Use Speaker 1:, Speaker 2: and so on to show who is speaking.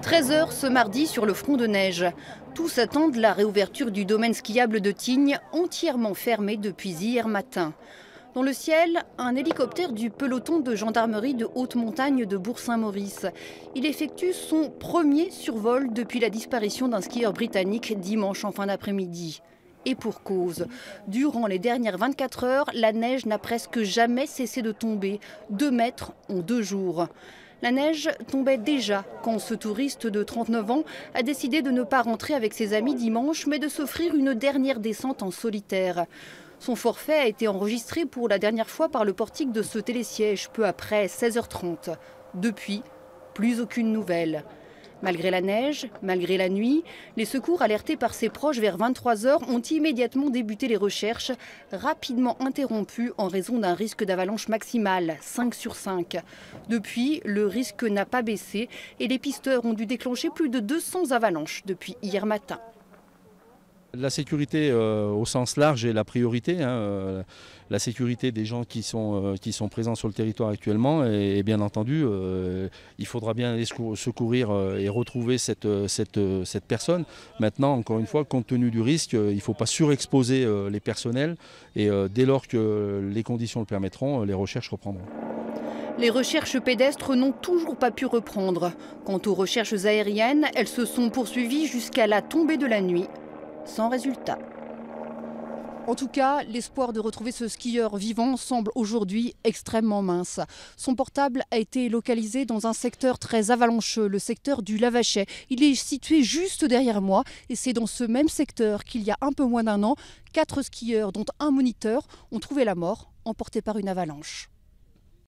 Speaker 1: 13 h ce mardi sur le front de neige. Tous attendent la réouverture du domaine skiable de Tignes, entièrement fermé depuis hier matin. Dans le ciel, un hélicoptère du peloton de gendarmerie de haute montagne de Bourg-Saint-Maurice. Il effectue son premier survol depuis la disparition d'un skieur britannique dimanche en fin d'après-midi. Et pour cause, durant les dernières 24 heures, la neige n'a presque jamais cessé de tomber, 2 mètres en 2 jours. La neige tombait déjà quand ce touriste de 39 ans a décidé de ne pas rentrer avec ses amis dimanche, mais de s'offrir une dernière descente en solitaire. Son forfait a été enregistré pour la dernière fois par le portique de ce télésiège peu après 16h30. Depuis, plus aucune nouvelle. Malgré la neige, malgré la nuit, les secours alertés par ses proches vers 23 h ont immédiatement débuté les recherches, rapidement interrompues en raison d'un risque d'avalanche maximal, 5 sur 5. Depuis, le risque n'a pas baissé et les pisteurs ont dû déclencher plus de 200 avalanches depuis hier matin.
Speaker 2: La sécurité au sens large est la priorité. La sécurité des gens qui sont présents sur le territoire actuellement et bien entendu, il faudra bien aller secourir et retrouver cette personne. Maintenant, encore une fois, compte tenu du risque, il ne faut pas surexposer les personnels et dès lors que les conditions le permettront, les recherches reprendront.
Speaker 1: Les recherches pédestres n'ont toujours pas pu reprendre. Quant aux recherches aériennes, elles se sont poursuivies jusqu'à la tombée de la nuit. Sans résultat. En tout cas, l'espoir de retrouver ce skieur vivant semble aujourd'hui extrêmement mince. Son portable a été localisé dans un secteur très avalancheux, le secteur du Lavachet. Il est situé juste derrière moi et c'est dans ce même secteur qu'il y a un peu moins d'1 an, 4 skieurs, dont un moniteur, ont trouvé la mort, emportés par une avalanche.